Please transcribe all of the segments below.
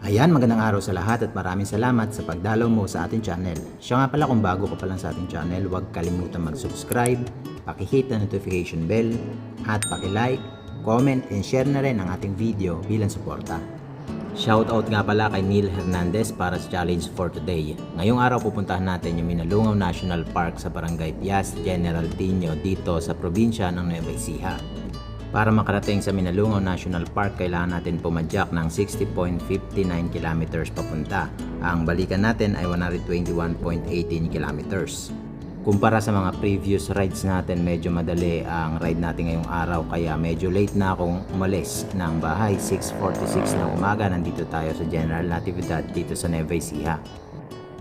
Ayan, magandang araw sa lahat at maraming salamat sa pagdalaw mo sa ating channel. Siya nga pala, kung bago ka pa lang sa ating channel, huwag kalimutan mag-subscribe, paki-hit na notification bell, at paki-like, comment, and share na rin ang ating video bilang suporta. Shoutout nga pala kay Neil Hernandez para sa challenge for today. Ngayong araw pupuntahan natin yung Minalungaw National Park sa Barangay Pias, General Tino dito sa probinsya ng Nueva Ecija. Para makarating sa Minalungaw National Park, kailangan natin pumadyak ng 60.59 kilometers papunta. Ang balikan natin ay 121.18 kilometers. Kumpara sa mga previous rides natin, medyo madali ang ride natin ngayong araw, kaya medyo late na akong umalis ng bahay. 6:46 ng umaga, nandito tayo sa General Natividad dito sa Nueva Ecija.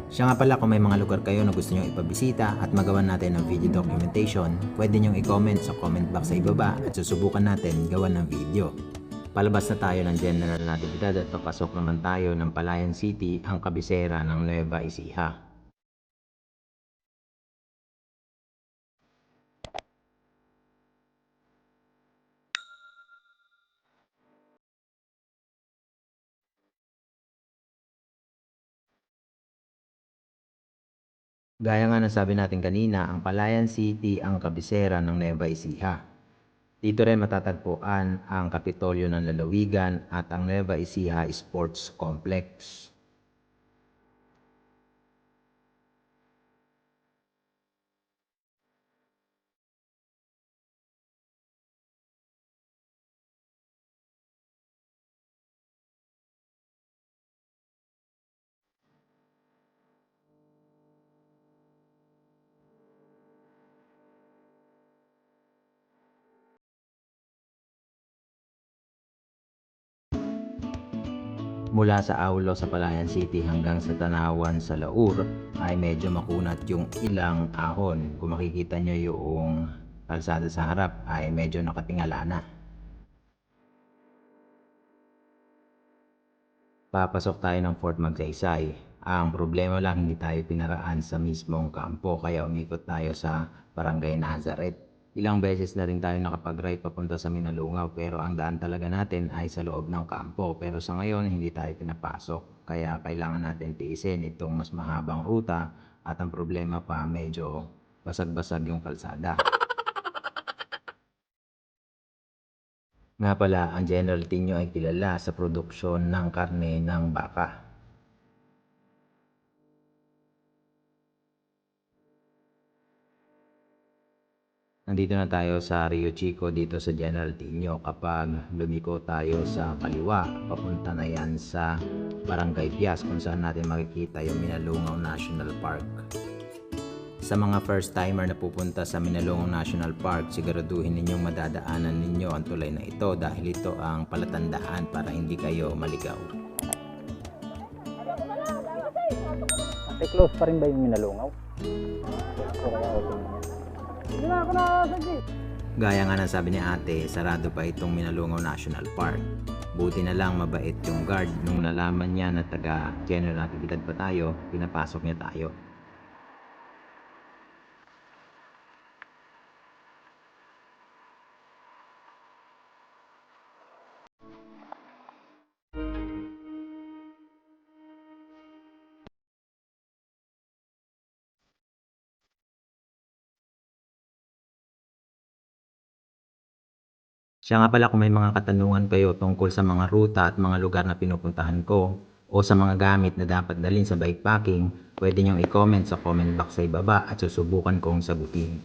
Siya nga pala, kung may mga lugar kayo na gusto nyo ipabisita at magawa natin ng video documentation, pwede nyo i-comment sa comment box sa ibaba at susubukan natin gawa ng video. Palabas na tayo ng General Natividad at papasok naman tayo ng Palayan City, ang kabisera ng Nueva Ecija. Gaya nga ng sabi natin kanina, ang Palayan City ang kabisera ng Nueva Ecija. Dito rin matatagpuan ang Kapitolyo ng Lalawigan at ang Nueva Ecija Sports Complex. Mula sa Aulo sa Palayan City hanggang sa Tanawan sa Laur ay medyo makunat yung ilang ahon. Kung makikita nyo yung kalsada sa harap ay medyo nakatingala na. Papasok tayo ng Fort Magsaysay. Ang problema lang, hindi tayo pinaraan sa mismong kampo, kaya umikot tayo sa Barangay Nazareth. Ilang beses na rin tayo nakapag-ride papunta sa Minalungaw, pero ang daan talaga natin ay sa loob ng kampo. Pero sa ngayon, hindi tayo pinapasok, kaya kailangan natin tiisin itong mas mahabang ruta, at ang problema pa, medyo basag-basag yung kalsada. Nga pala, ang General Tino ay kilala sa produksyon ng karne ng baka. Nandito na tayo sa Rio Chico dito sa General Tino. Kapag lumiko tayo sa kaliwa, papunta na yan sa Barangay Pias, kung saan natin makikita yung Minalungaw National Park. Sa mga first timer na pupunta sa Minalungaw National Park, siguraduhin ninyong madadaanan ninyo ang tulay na ito dahil ito ang palatandaan para hindi kayo maligaw. Close pa rin ba yung Minalungaw? Gaya nga ng sabi ni ate, sarado pa itong Minalungaw National Park. Buti na lang mabait yung guard. Nung nalaman niya na taga General Natividad pa tayo, pinapasok niya tayo. Siya nga pala, kung may mga katanungan kayo tungkol sa mga ruta at mga lugar na pinupuntahan ko o sa mga gamit na dapat dalhin sa bikepacking, pwede nyong i-comment sa comment box sa ibaba at susubukan kong sagutin.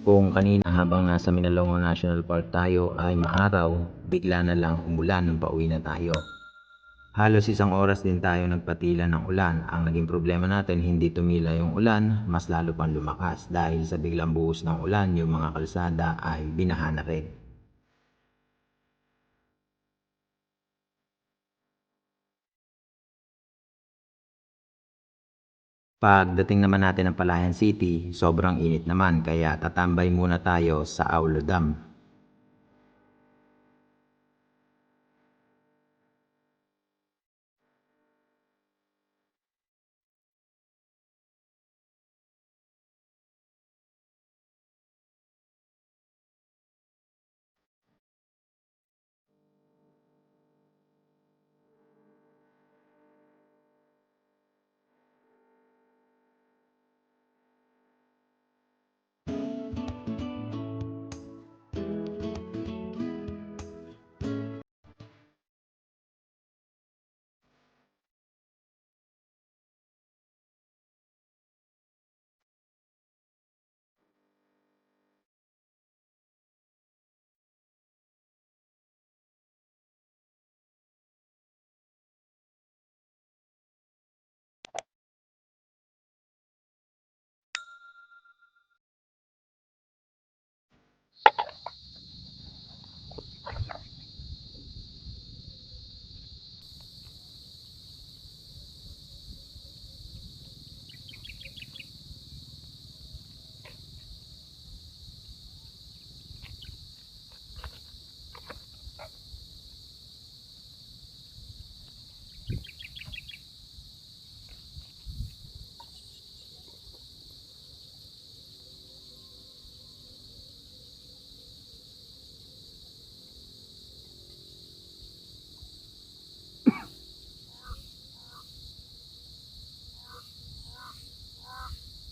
Kung kanina habang nasa Minalongo National Park tayo ay maaraw, bigla na lang umulan nung pauwi na tayo. Halos isang oras din tayo nagpatila ng ulan. Ang naging problema natin, hindi tumila yung ulan, mas lalo pang lumakas dahil sa biglang buhos ng ulan, yung mga kalsada ay binaha na rin. Pagdating naman natin ng Palayan City, sobrang init naman kaya tatambay muna tayo sa Aulo Dam.